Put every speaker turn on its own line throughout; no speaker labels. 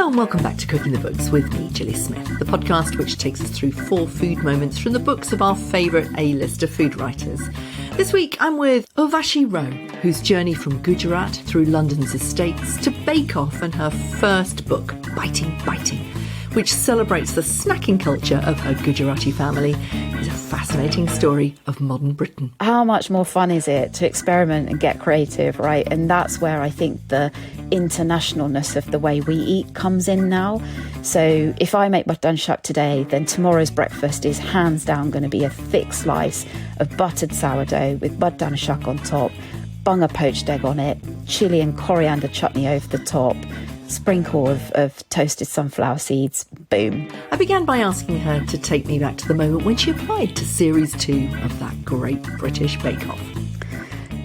Hello and welcome back to Cooking the Books with me, Gilly Smith, the podcast which takes us through 4 food moments from the books of our favourite A-lister food writers. This week I'm with Urvashi Roe, whose journey from Gujerat through London's estates to Bake Off and her first book, Biting, which celebrates the snacking culture of her Gujerati family, is a fascinating story of modern Britain.
How much more fun is it to experiment and get creative, right? And that's where I think the internationalness of the way we eat comes in now. So if I make butter shak today, then tomorrow's breakfast is hands down going to be a thick slice of buttered sourdough with butter shak on top, bung a poached egg on it, chilli and coriander chutney over the top, sprinkle of toasted sunflower seeds, boom.
I began by asking her to take me back to the moment when she applied to Series 2 of that great British Bake Off.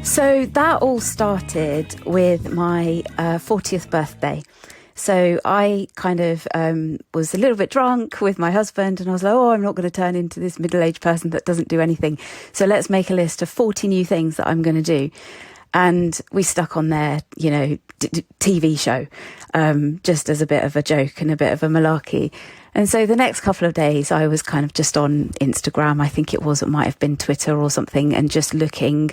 So that all started with my 40th birthday. So I kind of was a little bit drunk with my husband, and I was like, I'm not going to turn into this middle-aged person that doesn't do anything. So let's make a list of 40 new things that I'm going to do. And we stuck on their, TV show, just as a bit of a joke and a bit of a malarkey. And so the next couple of days I was kind of just on Instagram, I think it might have been Twitter or something, and just looking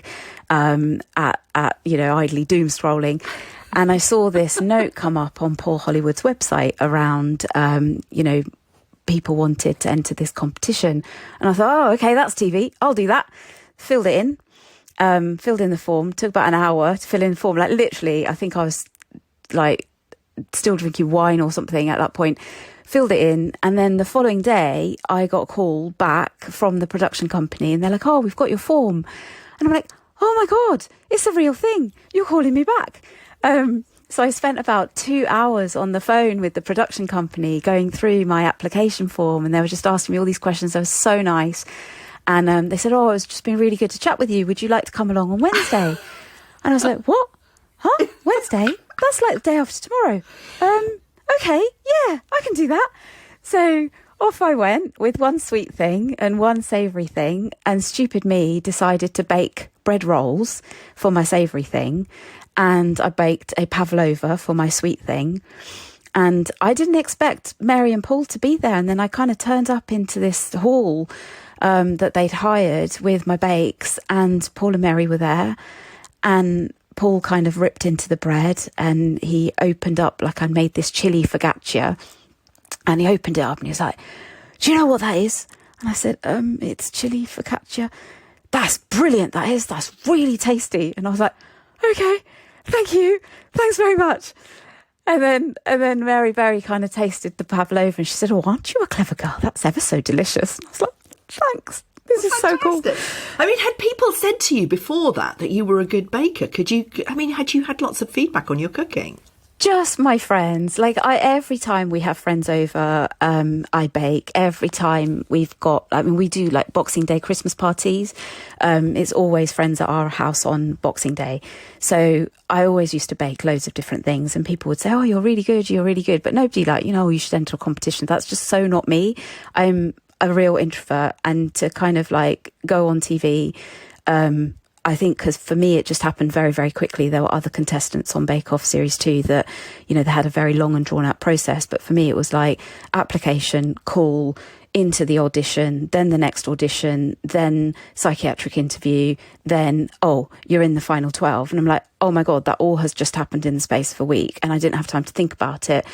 at idly doom scrolling. And I saw this note come up on Paul Hollywood's website around, people wanted to enter this competition. And I thought, okay, that's TV. I'll do that. Filled it in. Filled in the form, took about an hour to fill in the form. Like literally, I think I was like still drinking wine or something at that point, filled it in. And then the following day I got a call back from the production company and they're like, we've got your form. And I'm like, oh my God, it's a real thing. You're calling me back. So I spent about 2 hours on the phone with the production company going through my application form, and they were just asking me all these questions. They were so nice. And they said, it's just been really good to chat with you. Would you like to come along on Wednesday? And I was like, what? Huh? Wednesday? That's like the day after tomorrow. Okay, yeah, I can do that. So off I went with one sweet thing and one savoury thing. And stupid me decided to bake bread rolls for my savoury thing. And I baked a pavlova for my sweet thing. And I didn't expect Mary and Paul to be there. And then I kind of turned up into this hall that they'd hired with my bakes, and Paul and Mary were there, and Paul kind of ripped into the bread and he opened up, like I'd made this chili focaccia, and he opened it up and he was like, do you know what that is? And I said, it's chili focaccia. That's brilliant, that is, that's really tasty. And I was like, okay, thank you, thanks very much. And then Mary Berry kind of tasted the pavlova and she said, aren't you a clever girl? That's ever so delicious. And I was like, thanks. This is so cool.
I mean, had people said to you before that you were a good baker? Had you had lots of feedback on your cooking?
Just my friends. Like every time we have friends over, I bake. Every time we do like Boxing Day Christmas parties. It's always friends at our house on Boxing Day. So I always used to bake loads of different things, and people would say, you're really good. But nobody you should enter a competition. That's just so not me. I'm a real introvert, and to kind of like go on TV, I think because for me it just happened very, very quickly. There were other contestants on Bake Off Series 2 that, they had a very long and drawn out process. But for me it was like application, call, into the audition, then the next audition, then psychiatric interview, then, you're in the final 12. And I'm like, oh my God, that all has just happened in the space of a week. And I didn't have time to think about it.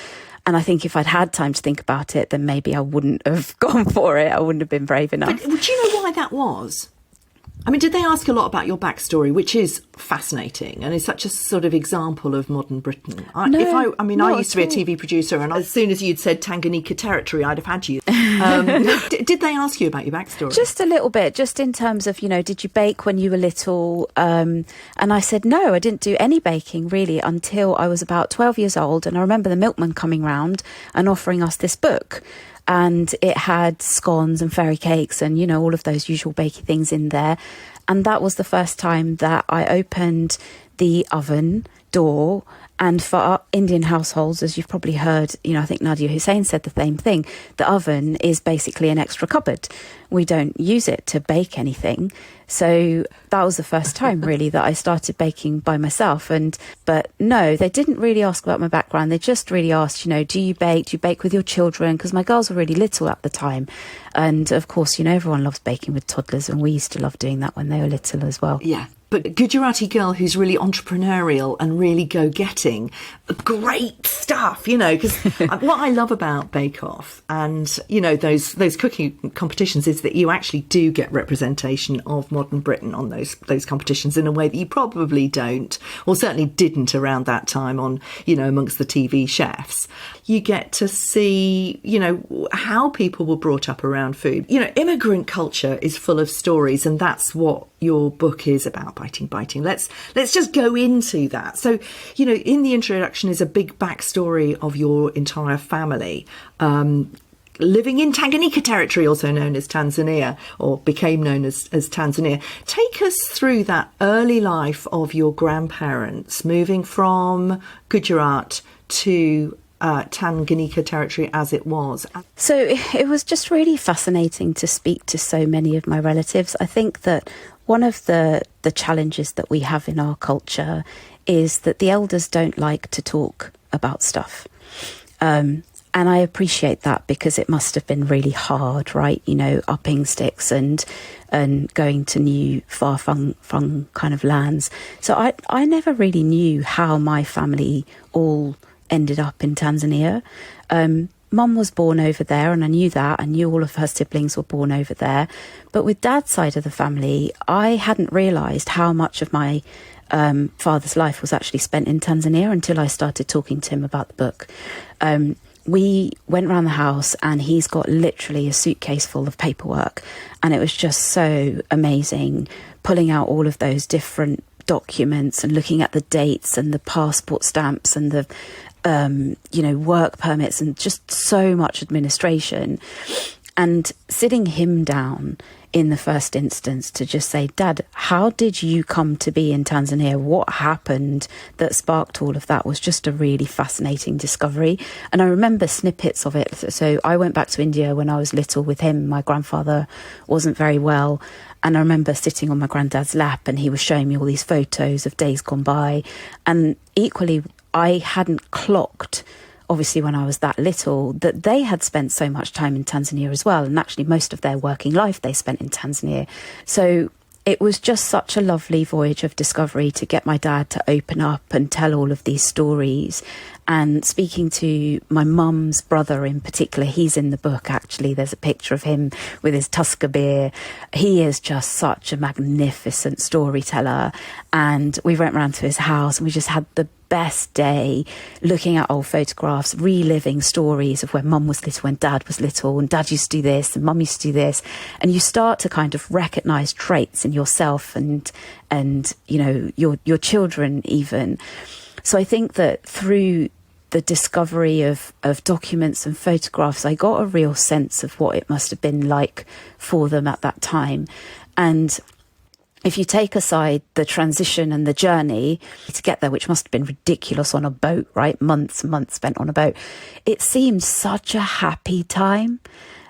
And I think if I'd had time to think about it, then maybe I wouldn't have gone for it. I wouldn't have been brave enough.
But do you know why that was? I mean, did they ask a lot about your backstory, which is fascinating and is such a sort of example of modern Britain? I used to be a TV producer, and as soon as you'd said Tanganyika territory, I'd have had you. Did they ask you about your backstory?
Just a little bit, just in terms of, did you bake when you were little? And I said, no, I didn't do any baking really until I was about 12 years old. And I remember the milkman coming round and offering us this book. And it had scones and fairy cakes and, all of those usual bakey things in there. And that was the first time that I opened the oven door And for our Indian households, as you've probably heard, I think Nadia Hussain said the same thing. The oven is basically an extra cupboard. We don't use it to bake anything. So that was the first time really that I started baking by myself. But no, they didn't really ask about my background. They just really asked, do you bake? Do you bake with your children? Because my girls were really little at the time. And of course, everyone loves baking with toddlers, and we used to love doing that when they were little as well.
Yeah. But a Gujarati girl who's really entrepreneurial and really go-getting, great stuff, because what I love about Bake Off and, those cooking competitions is that you actually do get representation of modern Britain on those competitions in a way that you probably don't, or certainly didn't around that time on, amongst the TV chefs. You get to see, how people were brought up around food. Immigrant culture is full of stories, and that's what your book is about, biting. Let's just go into that. So, in the introduction is a big backstory of your entire family, living in Tanganyika territory, also known as Tanzania, or became known as Tanzania. Take us through that early life of your grandparents, moving from Gujerat to Tanganyika territory as it was.
So it was just really fascinating to speak to so many of my relatives. I think that one of the challenges that we have in our culture is that the elders don't like to talk about stuff. And I appreciate that, because it must have been really hard, right? Upping sticks and going to new far-flung kind of lands. So I never really knew how my family all ended up in Tanzania. Mum was born over there, and I knew that. I knew all of her siblings were born over there. But with Dad's side of the family, I hadn't realised how much of my father's life was actually spent in Tanzania until I started talking to him about the book. We went around the house, and he's got literally a suitcase full of paperwork. And it was just so amazing pulling out all of those different documents and looking at the dates and the passport stamps and the work permits, and just so much administration. And sitting him down in the first instance to just say, Dad, how did you come to be in Tanzania? What happened that sparked all of that was just a really fascinating discovery. And I remember snippets of it. So I went back to India when I was little with him. My grandfather wasn't very well. And I remember sitting on my granddad's lap, and he was showing me all these photos of days gone by. And equally, I hadn't clocked, obviously when I was that little, that they had spent so much time in Tanzania as well. And actually most of their working life they spent in Tanzania. So it was just such a lovely voyage of discovery to get my dad to open up and tell all of these stories. And speaking to my mum's brother in particular, he's in the book actually. There's a picture of him with his Tusker beer. He is just such a magnificent storyteller. And we went round to his house, and we just had the best day looking at old photographs, reliving stories of when Mum was little, when Dad was little, and Dad used to do this and Mum used to do this. And you start to kind of recognise traits in yourself and your children even. So I think that through the discovery of documents and photographs, I got a real sense of what it must have been like for them at that time. And if you take aside the transition and the journey to get there, which must have been ridiculous on a boat, right? Months and months spent on a boat. It seemed such a happy time.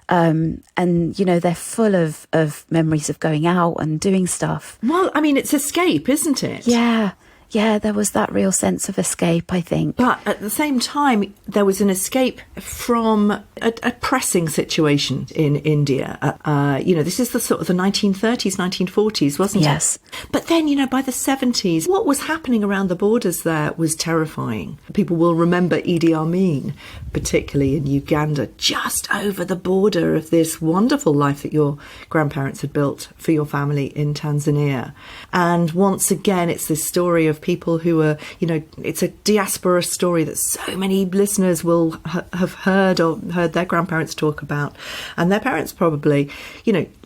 And, they're full of memories of going out and doing stuff.
Well, I mean, it's escape, isn't it?
Yeah, there was that real sense of escape, I think.
But at the same time, there was an escape from a pressing situation in India. This is the sort of the 1930s, 1940s, wasn't it?
Yes.
But then, by the 70s, what was happening around the borders there was terrifying. People will remember Idi Amin, particularly in Uganda, just over the border of this wonderful life that your grandparents had built for your family in Tanzania. And once again, it's this story of people who are, it's a diaspora story that so many listeners will have heard or heard their grandparents talk about. And their parents probably,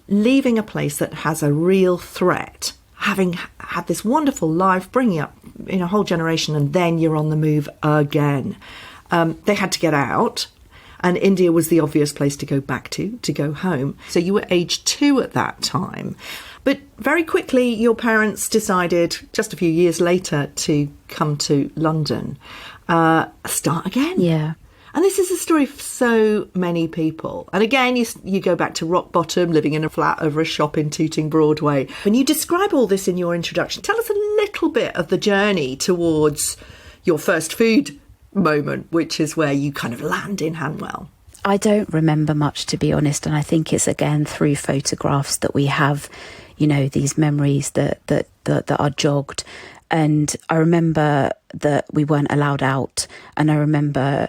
leaving a place that has a real threat, having had this wonderful life, bringing up a whole generation, and then you're on the move again. They had to get out. and India was the obvious place to go back to go home. So you were age 2 at that time. But very quickly, your parents decided, just a few years later, to come to London, start again.
Yeah.
And this is a story for so many people. And again, you go back to rock bottom, living in a flat over a shop in Tooting Broadway. When you describe all this in your introduction, tell us a little bit of the journey towards your first food moment, which is where you kind of land in Hanwell.
I don't remember much, to be honest. And I think it's, again, through photographs that we have, these memories that are jogged. And I remember that we weren't allowed out. And I remember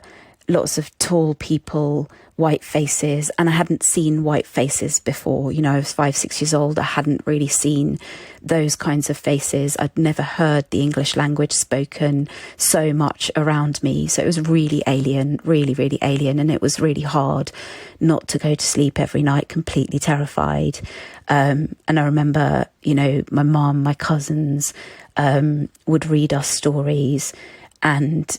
lots of tall people, white faces, and I hadn't seen white faces before. I was 5-6 years old. I hadn't really seen those kinds of faces. I'd never heard the English language spoken so much around me. So it was really alien, really, really alien. And it was really hard not to go to sleep every night, completely terrified. And I remember, my mum, my cousins would read us stories and,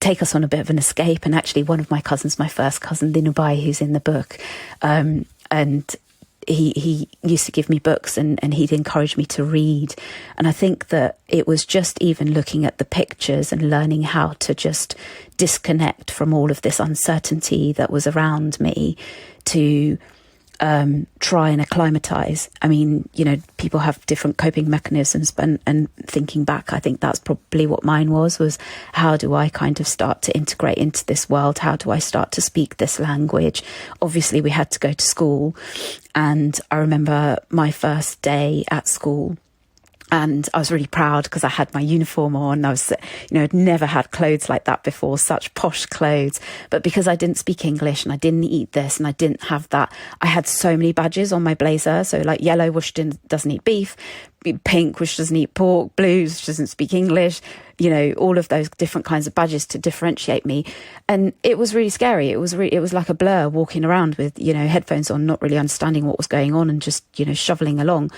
take us on a bit of an escape. And actually one of my cousins, my first cousin, Dinubai, who's in the book, and he used to give me books and he'd encourage me to read. And I think that it was just even looking at the pictures and learning how to just disconnect from all of this uncertainty that was around me to try and acclimatise. I mean, people have different coping mechanisms, and thinking back, I think that's probably what mine was how do I kind of start to integrate into this world? How do I start to speak this language? Obviously, we had to go to school, and I remember my first day at school. And I was really proud because I had my uniform on. I was, I'd never had clothes like that before, such posh clothes. But because I didn't speak English and I didn't eat this and I didn't have that, I had so many badges on my blazer. So like yellow, which doesn't eat beef, pink, which doesn't eat pork, blue, which doesn't speak English, all of those different kinds of badges to differentiate me. And it was really scary. It was like a blur walking around with, headphones on, not really understanding what was going on and just, shoveling along.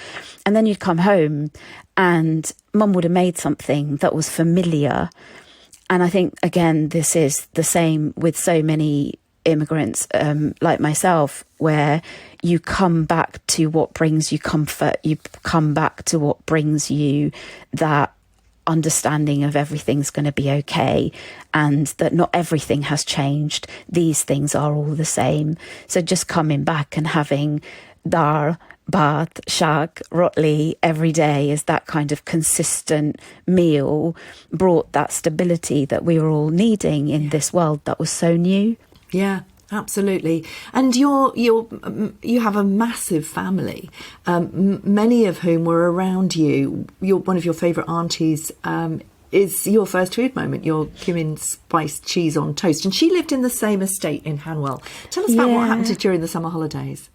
And then you'd come home and mum would have made something that was familiar. And I think, again, this is the same with so many immigrants like myself, where you come back to what brings you comfort, you come back to what brings you that understanding of everything's going to be okay, and that not everything has changed. These things are all the same. So just coming back and having dar, bhat, shak, rotli every day as that kind of consistent meal brought that stability that we were all needing in this world that was so new.
Yeah, absolutely. And you have a massive family, many of whom were around you. One of your favourite aunties is your first food moment, your cumin spiced cheese on toast. And she lived in the same estate in Hanwell. Tell us about what happened during the summer holidays.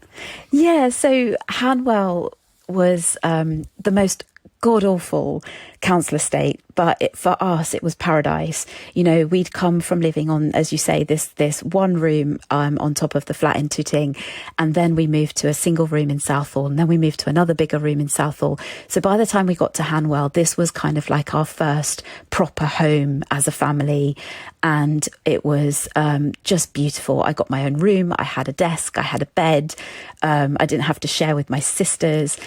Yeah, so Hanwell was the most god-awful council estate, but for us it was paradise. We'd come from living on, as you say, this one room on top of the flat in Tooting, and then we moved to a single room in Southall, and then we moved to another bigger room in Southall. So by the time we got to Hanwell, this was kind of like our first proper home as a family, and it was just beautiful. I got my own room, I had a desk, I had a bed, I didn't have to share with my sisters.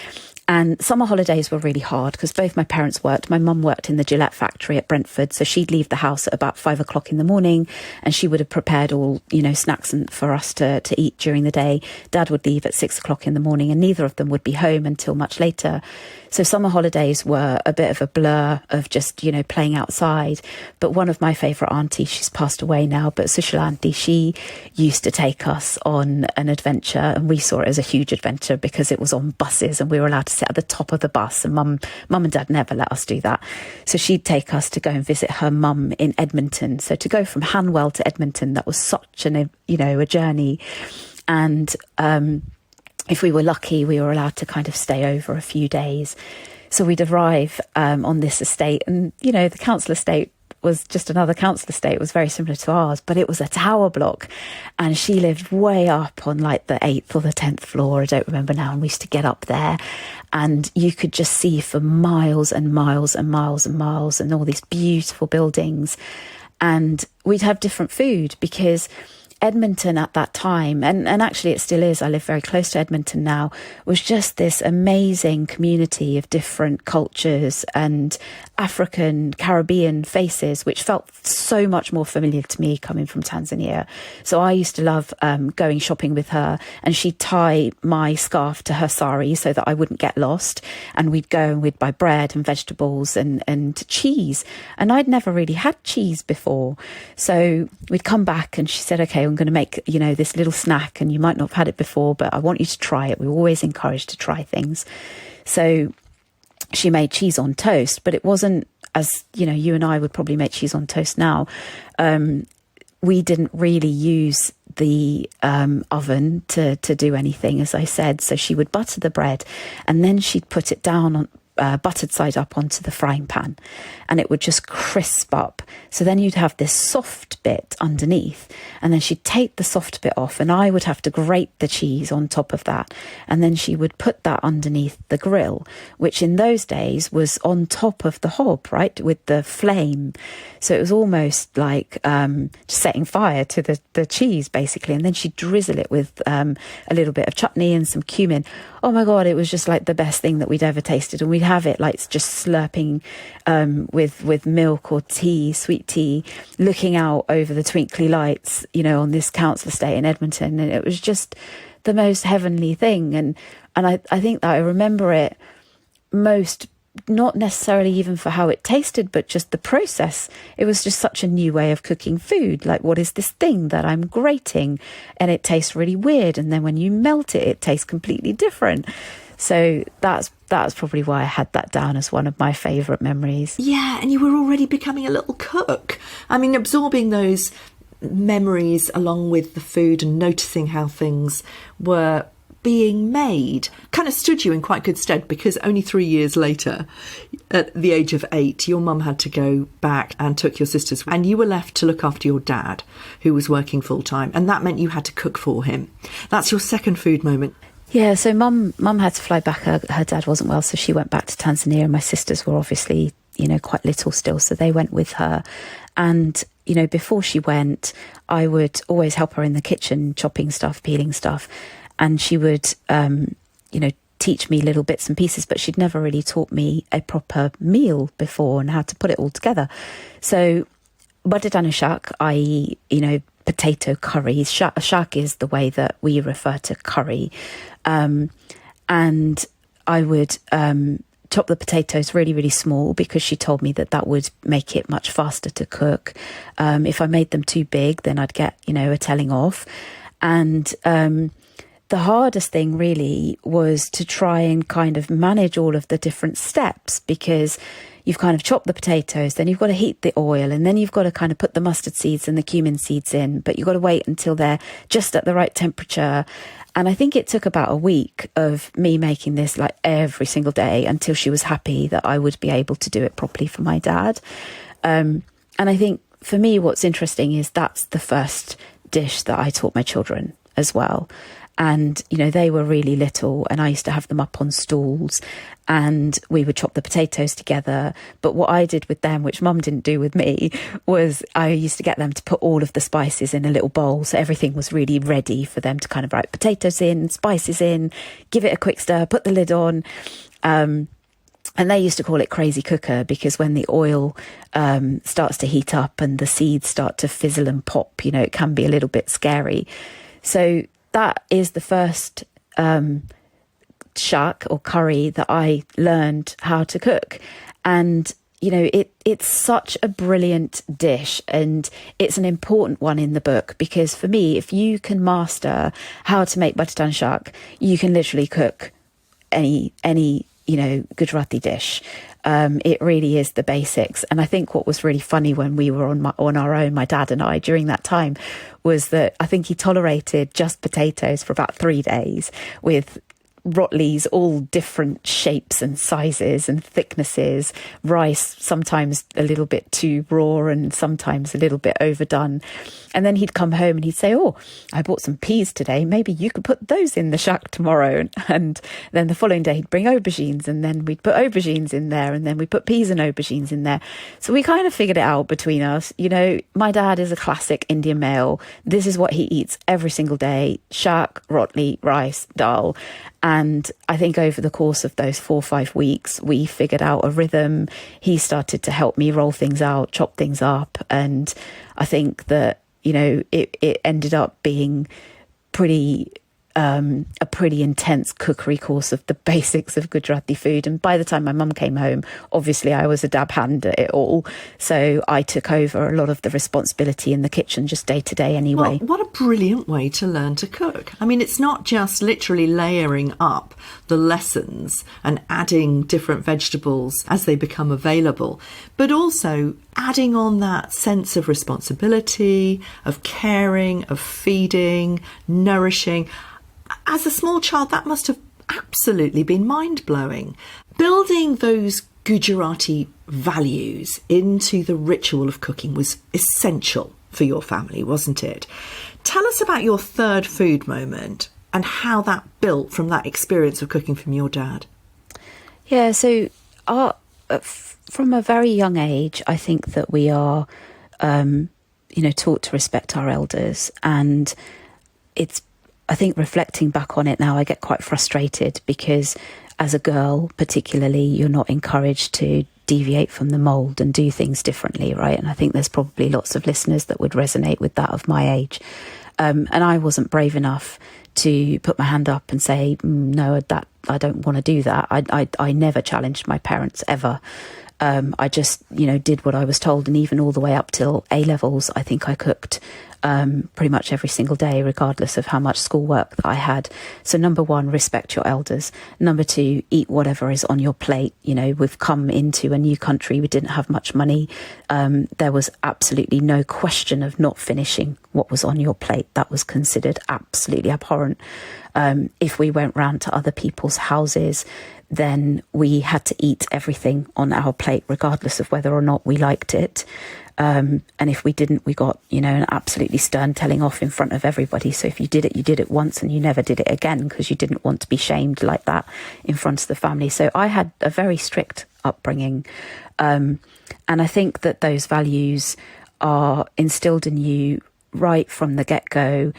And summer holidays were really hard because both my parents worked. My mum worked in the Gillette factory at Brentford, so she'd leave the house at about 5 o'clock in the morning, and she would have prepared all, snacks for us to eat during the day. Dad would leave at 6 o'clock in the morning, and neither of them would be home until much later. So summer holidays were a bit of a blur of just, playing outside. But one of my favourite aunties, she's passed away now, but Sushila auntie, she used to take us on an adventure, and we saw it as a huge adventure because it was on buses and we were allowed to sit at the top of the bus, and mum and dad never let us do that. So she'd take us to go and visit her mum in Edmonton. So to go from Hanwell to Edmonton, that was such a journey. And if we were lucky, we were allowed to kind of stay over a few days. So we'd arrive on this estate, and, the council estate was just another council estate. It was very similar to ours, but it was a tower block. And she lived way up on like the 8th or the 10th floor, I don't remember now. And we used to get up there, and you could just see for miles and miles and miles and miles, and all these beautiful buildings. And we'd have different food because Edmonton at that time, and actually it still is, I live very close to Edmonton now, was just this amazing community of different cultures and African, Caribbean faces, which felt so much more familiar to me coming from Tanzania. So I used to love going shopping with her, and she'd tie my scarf to her sari so that I wouldn't get lost. And we'd go and we'd buy bread and vegetables and cheese. And I'd never really had cheese before. So we'd come back and she said, okay, I'm going to make, this little snack, and you might not have had it before, but I want you to try it. We're always encouraged to try things. So she made cheese on toast, but it wasn't as, you and I would probably make cheese on toast now. We didn't really use the oven to do anything, as I said. So she would butter the bread, and then she'd put it down on buttered side up onto the frying pan, and it would just crisp up. So then you'd have this soft bit underneath, and then she'd take the soft bit off, and I would have to grate the cheese on top of that, and then she would put that underneath the grill, which in those days was on top of the hob, right, with the flame. So it was almost like setting fire to the cheese, basically. And then she'd drizzle it with a little bit of chutney and some cumin. Oh my God, it was just like the best thing that we'd ever tasted. And we'd have it like just slurping with milk or tea, sweet tea, looking out over the twinkly lights, on this council estate in Edmonton. And it was just the most heavenly thing. And I think that I remember it most, not necessarily even for how it tasted, but just the process. It was just such a new way of cooking food. Like, what is this thing that I'm grating? And it tastes really weird. And then when you melt it, it tastes completely different. So that's probably why I had that down as one of my favourite memories.
Yeah, and you were already becoming a little cook. I mean, absorbing those memories along with the food and noticing how things were being made kind of stood you in quite good stead, because only 3 years later, at the age of 8, your mum had to go back and took your sisters, and you were left to look after your dad, who was working full time, and that meant you had to cook for him. That's your second food moment.
Yeah, so mum had to fly back. Her dad wasn't well, so she went back to Tanzania, and my sisters were obviously, quite little still, so they went with her. And before she went, I would always help her in the kitchen, chopping stuff, peeling stuff. And she would, teach me little bits and pieces, but she'd never really taught me a proper meal before and how to put it all together. So, badadanu shak, i.e., potato curries. Shak is the way that we refer to curry. And I would chop the potatoes really, really small, because she told me that would make it much faster to cook. If I made them too big, then I'd get, a telling off. And the hardest thing really was to try and kind of manage all of the different steps, because you've kind of chopped the potatoes, then you've got to heat the oil, and then you've got to kind of put the mustard seeds and the cumin seeds in, but you've got to wait until they're just at the right temperature. And I think it took about a week of me making this like every single day until she was happy that I would be able to do it properly for my dad. And I think for me, what's interesting is that's the first dish that I taught my children as well. And, they were really little, and I used to have them up on stools, and we would chop the potatoes together. But what I did with them, which Mum didn't do with me, was I used to get them to put all of the spices in a little bowl. So everything was really ready for them to kind of write potatoes in, spices in, give it a quick stir, put the lid on. And they used to call it crazy cooker, because when the oil starts to heat up and the seeds start to fizzle and pop, it can be a little bit scary. So that is the first shak or curry that I learned how to cook. And, it's such a brilliant dish, and it's an important one in the book, because for me, if you can master how to make badadanu shak, you can literally cook any Gujerati dish. It really is the basics. And I think what was really funny when we were on our own, my dad and I, during that time, was that I think he tolerated just potatoes for about 3 days with rotlis, all different shapes and sizes and thicknesses, rice sometimes a little bit too raw and sometimes a little bit overdone. And then he'd come home and he'd say, oh, I bought some peas today, maybe you could put those in the shack tomorrow. And then the following day he'd bring aubergines, and then we'd put aubergines in there, and then we put peas and aubergines in there. So we kind of figured it out between us. You know, my dad is a classic Indian male. This is what he eats every single day: shack, rotli, rice, dal. And I think over the course of those 4 or 5 weeks, we figured out a rhythm. He started to help me roll things out, chop things up. And I think that, you know, it ended up being a pretty intense cookery course of the basics of Gujarati food. And by the time my mum came home, obviously I was a dab hand at it all. So I took over a lot of the responsibility in the kitchen, just day to day anyway.
Well, what a brilliant way to learn to cook. I mean, it's not just literally layering up the lessons and adding different vegetables as they become available, but also adding on that sense of responsibility, of caring, of feeding, nourishing. As a small child, that must have absolutely been mind-blowing. Building those Gujerati values into the ritual of cooking was essential for your family, wasn't it? Tell us about your third food moment and how that built from that experience of cooking from your dad.
Yeah, so from a very young age, I think that we are, taught to respect our elders. And I think reflecting back on it now, I get quite frustrated because as a girl, particularly, you're not encouraged to deviate from the mould and do things differently, right? And I think there's probably lots of listeners that would resonate with that of my age. And I wasn't brave enough to put my hand up and say, no, that I don't want to do that. I never challenged my parents ever. I just, did what I was told. And even all the way up till A-levels, I think I cooked pretty much every single day, regardless of how much schoolwork that I had. So number one, respect your elders. Number two, eat whatever is on your plate. We've come into a new country. We didn't have much money. There was absolutely no question of not finishing what was on your plate. That was considered absolutely abhorrent. If we went round to other people's houses, then we had to eat everything on our plate, regardless of whether or not we liked it. And if we didn't, we got, an absolutely stern telling off in front of everybody. So if you did it once and you never did it again because you didn't want to be shamed like that in front of the family. So I had a very strict upbringing. And I think that those values are instilled in you right from the get-go.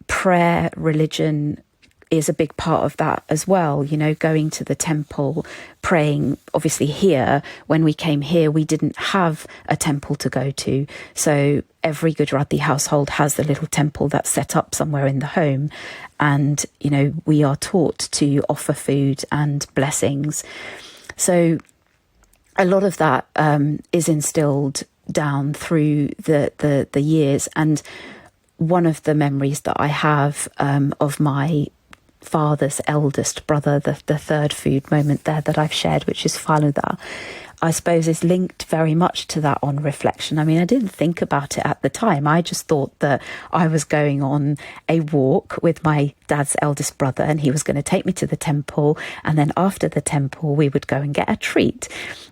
Prayer, religion is a big part of that as well, going to the temple, praying. Obviously here, when we came here, we didn't have a temple to go to. So every Gujarati household has a little temple that's set up somewhere in the home. And, we are taught to offer food and blessings. So a lot of that is instilled down through the years. And one of the memories that I have of my father's eldest brother, the third food moment there that I've shared, which is faluda, I suppose is linked very much to that on reflection. I mean, I didn't think about it at the time. I just thought that I was going on a walk with my dad's eldest brother and he was going to take me to the temple. And then after the temple, we would go and get a treat.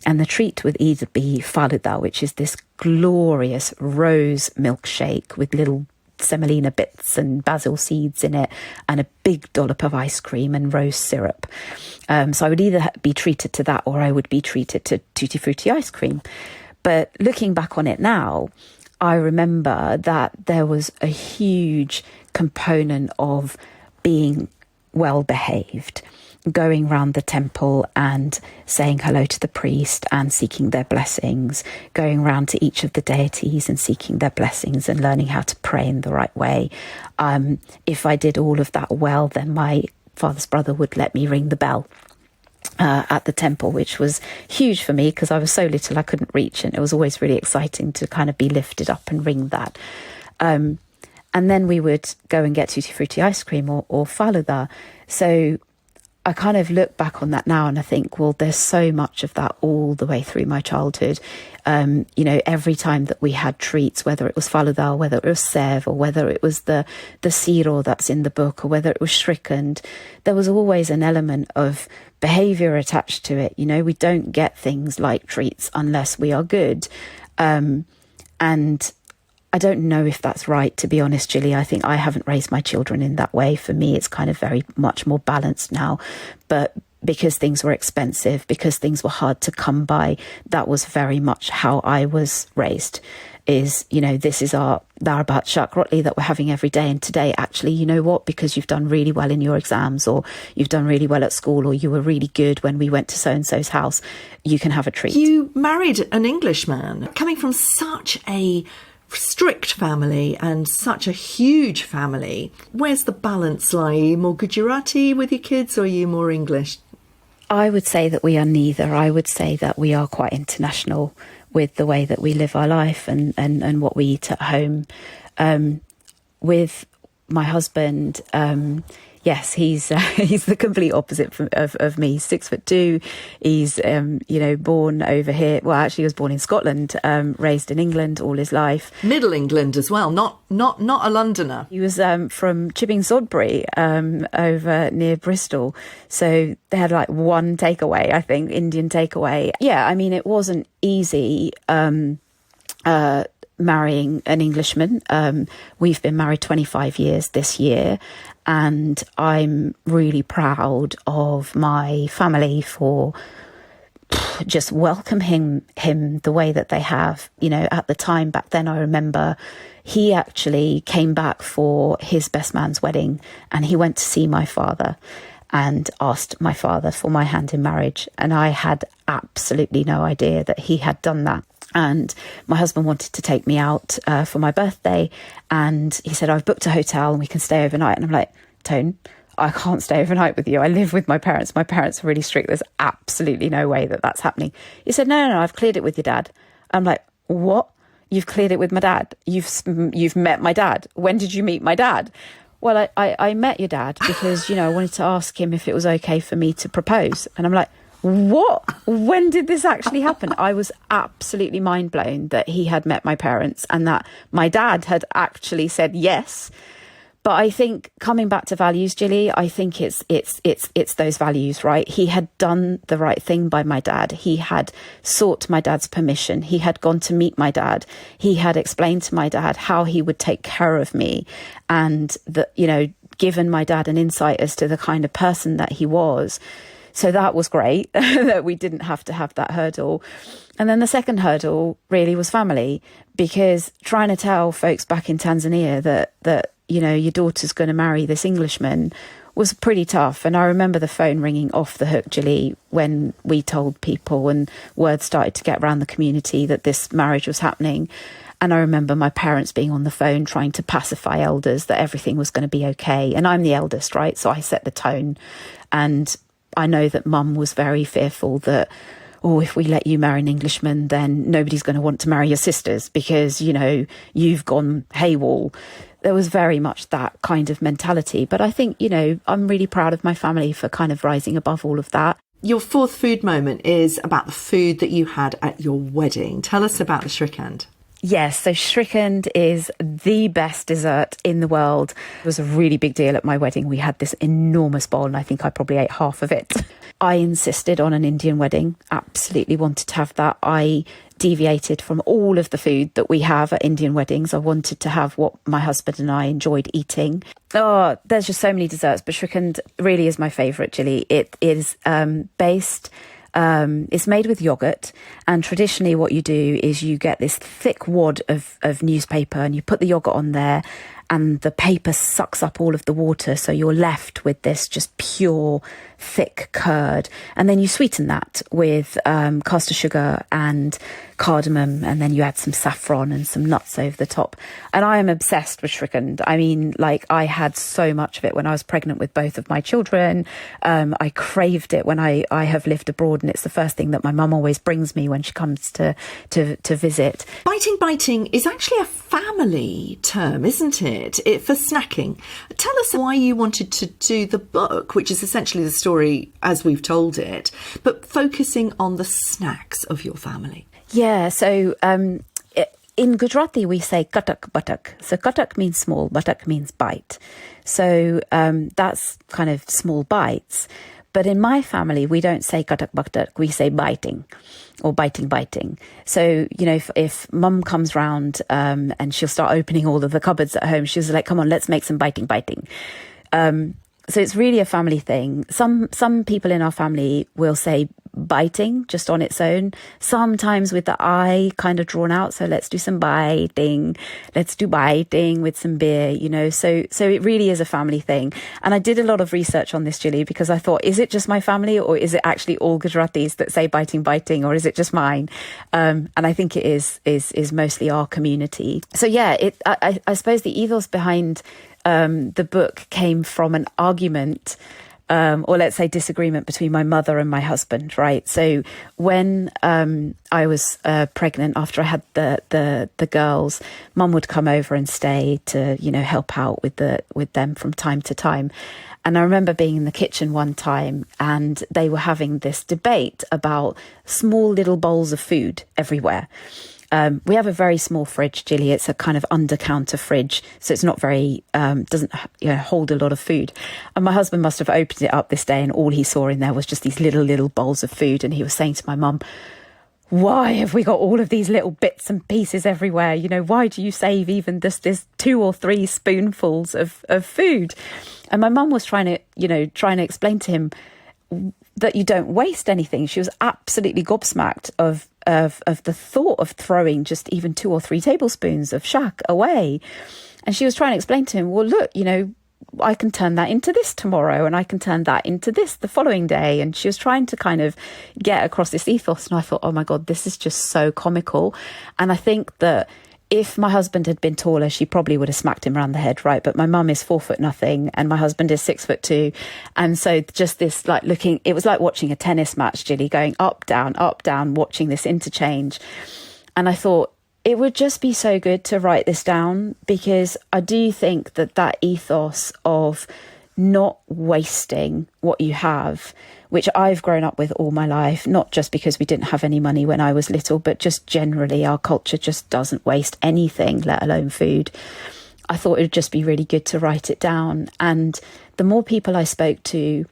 And the treat would either be faluda, which is this glorious rose milkshake with little semolina bits and basil seeds in it and a big dollop of ice cream and rose syrup. So I would either be treated to that or I would be treated to tutti frutti ice cream. But looking back on it now, I remember that there was a huge component of being well behaved, going round the temple and saying hello to the priest and seeking their blessings, going round to each of the deities and seeking their blessings and learning how to pray in the right way. If I did all of that well, then my father's brother would let me ring the bell at the temple, which was huge for me because I was so little I couldn't reach, and it was always really exciting to kind of be lifted up and ring that. And then we would go and get tutti frutti ice cream or faluda. So I kind of look back on that now and I think, well, there's so much of that all the way through my childhood. Every time that we had treats, whether it was faludal, whether it was sev, or whether it was the siro that's in the book, or whether it was shrikand, there was always an element of behaviour attached to it. We don't get things like treats unless we are good. And I don't know if that's right, to be honest, Gilly. I think I haven't raised my children in that way. For me, it's kind of very much more balanced now. But because things were expensive, because things were hard to come by, that was very much how I was raised. This is our Darabat Shak Rotli that we're having every day. And today, actually, you know what? Because you've done really well in your exams, or you've done really well at school, or you were really good when we went to so-and-so's house, you can have a treat.
You married an Englishman, coming from such a strict family and such a huge family. Where's the balance lie? Are you more Gujerati with your kids, or are you more English?
I would say that we are neither. I would say that we are quite international with the way that we live our life and what we eat at home. With my husband, yes, he's the complete opposite of me. He's 6'2". He's born over here. Well, actually, he was born in Scotland, raised in England all his life.
Middle England as well, not a Londoner.
He was from Chipping Sodbury, over near Bristol. So they had like one takeaway, I think, Indian takeaway. Yeah, I mean, it wasn't easy. Marrying an Englishman. We've been married 25 years this year, and I'm really proud of my family for just welcoming him the way that they have. At the time back then, I remember he actually came back for his best man's wedding, and he went to see my father and asked my father for my hand in marriage. And I had absolutely no idea that he had done that. And my husband wanted to take me out for my birthday. And he said, I've booked a hotel and we can stay overnight. And I'm like, Tone, I can't stay overnight with you. I live with my parents. My parents are really strict. There's absolutely no way that that's happening. He said, no, I've cleared it with your dad. I'm like, what? You've cleared it with my dad? You've met my dad? When did you meet my dad? Well, I met your dad because, I wanted to ask him if it was okay for me to propose. And I'm like, what? When did this actually happen? I was absolutely mind blown that he had met my parents and that my dad had actually said yes. But I think coming back to values, Gilly, I think it's those values, right? He had done the right thing by my dad. He had sought my dad's permission. He had gone to meet my dad. He had explained to my dad how he would take care of me, and that, given my dad an insight as to the kind of person that he was. So that was great that we didn't have to have that hurdle. And then the second hurdle really was family, because trying to tell folks back in Tanzania that your daughter's going to marry this Englishman was pretty tough. And I remember the phone ringing off the hook, Gilly, when we told people and word started to get around the community that this marriage was happening. And I remember my parents being on the phone trying to pacify elders that everything was going to be okay. And I'm the eldest, right? So I set the tone. And I know that Mum was very fearful that, if we let you marry an Englishman, then nobody's going to want to marry your sisters because, you've gone haywall. There was very much that kind of mentality. But I think, I'm really proud of my family for kind of rising above all of that.
Your fourth food moment is about the food that you had at your wedding. Tell us about the shrikand.
Yes, so shrikand is the best dessert in the world. It was a really big deal at my wedding. We had this enormous bowl and I think I probably ate half of it. I insisted on an Indian wedding, absolutely wanted to have that. I deviated from all of the food that we have at Indian weddings. I wanted to have what my husband and I enjoyed eating. Oh, there's just so many desserts, but shrikand really is my favourite, Gilly. It is it's made with yogurt, and traditionally what you do is you get this thick wad of newspaper and you put the yogurt on there, and the paper sucks up all of the water, so you're left with this just pure thick curd, and then you sweeten that with caster sugar and cardamom, and then you add some saffron and some nuts over the top. And I am obsessed with shrikand. I mean, I had so much of it when I was pregnant with both of my children. I craved it when I have lived abroad, and it's the first thing that my mum always brings me when she comes to visit.
Biting is actually a family term, isn't it? For snacking. Tell us why you wanted to do the book, which is essentially the story story as we've told it, but focusing on the snacks of your family.
Yeah, so in Gujerati, we say katak batak. So katak means small, batak means bite. So that's kind of small bites. But in my family, we don't say katak batak, we say biting or biting. So, you know, if mum comes round and she'll start opening all of the cupboards at home, she's like, come on, let's make some biting. So it's really a family thing. Some people in our family will say biting just on its own, sometimes with the I kind of drawn out. So let's do some biting. Let's do biting with some beer, you know. So it really is a family thing. And I did a lot of research on this, Gilly, because I thought, is it just my family, or is it actually all Gujeratis that say biting, or is it just mine? And I think it is mostly our community. So yeah, I suppose the ethos behind the book came from an argument, or let's say disagreement between my mother and my husband, right? So when I was pregnant, after I had the girls, mum would come over and stay to, you know, help out with them from time to time. And I remember being in the kitchen one time and they were having this debate about small little bowls of food everywhere. We have a very small fridge, Gilly. It's a kind of under-counter fridge, so it's not very, doesn't hold a lot of food. And my husband must have opened it up this day and all he saw in there was just these little bowls of food. And he was saying to my mum, why have we got all of these little bits and pieces everywhere? You know, why do you save even this 2 or 3 spoonfuls of food? And my mum was trying to explain to him that you don't waste anything. She was absolutely gobsmacked of the thought of throwing just even 2 or 3 tablespoons of shak away. And she was trying to explain to him, well, look, you know, I can turn that into this tomorrow and I can turn that into this the following day. And she was trying to kind of get across this ethos. And I thought, oh my God, this is just so comical. And I think that if my husband had been taller, she probably would have smacked him around the head, right? But my mum is 4'0" and my husband is 6'2". And so just this it was like watching a tennis match, Gilly, going up, down, watching this interchange. And I thought it would just be so good to write this down, because I do think that ethos of not wasting what you have, which I've grown up with all my life, not just because we didn't have any money when I was little, but just generally our culture just doesn't waste anything, let alone food. I thought it would just be really good to write it down. And the more people I spoke to,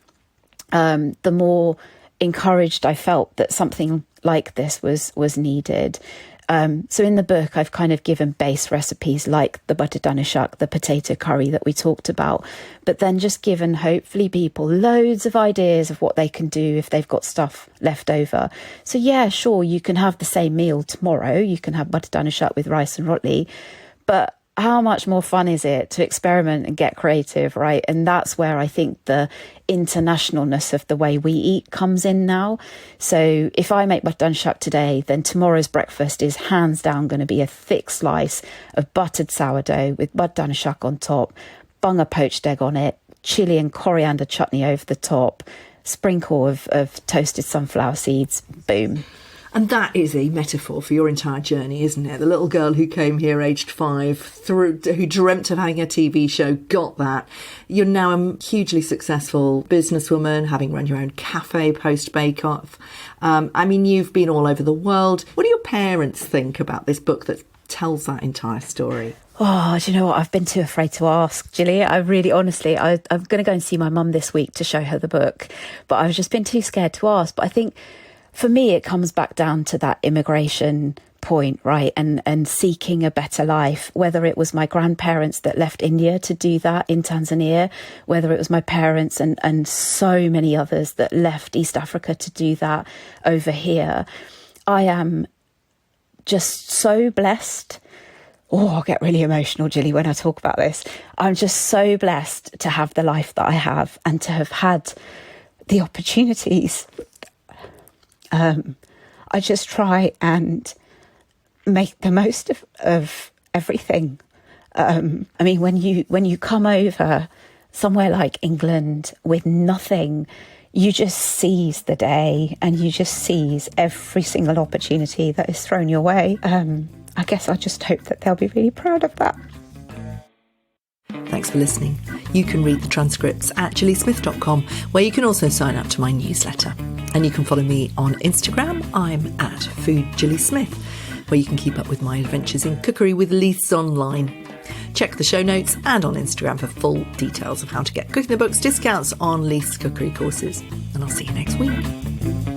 the more encouraged I felt that something like this was needed. So in the book, I've kind of given base recipes like the butter danishak, the potato curry that we talked about, but then just given hopefully people loads of ideas of what they can do if they've got stuff left over. So yeah, sure, you can have the same meal tomorrow. You can have butter danishak with rice and rotli, but how much more fun is it to experiment and get creative, right? And that's where I think the internationalness of the way we eat comes in now. So if I make butter danishak today, then tomorrow's breakfast is hands down going to be a thick slice of buttered sourdough with butter danishak on top, bung a poached egg on it, chili and coriander chutney over the top, sprinkle of toasted sunflower seeds, boom.
And that is a metaphor for your entire journey, isn't it? The little girl who came here aged 5, who dreamt of having a TV show, got that. You're now a hugely successful businesswoman, having run your own cafe post Bake Off. I mean, you've been all over the world. What do your parents think about this book that tells that entire story?
Oh, do you know what? I've been too afraid to ask, Gilly. I really, honestly, I'm going to go and see my mum this week to show her the book. But I've just been too scared to ask. But I think for me, it comes back down to that immigration point, right? And seeking a better life, whether it was my grandparents that left India to do that in Tanzania, whether it was my parents and so many others that left East Africa to do that over here. I am just so blessed. Oh, I'll get really emotional, Gilly, when I talk about this. I'm just so blessed to have the life that I have and to have had the opportunities. I just try and make the most of everything. I mean, when you come over somewhere like England with nothing, you just seize the day and you just seize every single opportunity that is thrown your way. I guess I just hope that they'll be really proud of that.
Thanks for listening. You can read the transcripts at gillysmith.com, where you can also sign up to my newsletter. And you can follow me on Instagram. I'm at foodgillysmith, where you can keep up with my adventures in cookery with Leiths online. Check the show notes and on Instagram for full details of how to get Cooking the Books discounts on Leiths cookery courses. And I'll see you next week.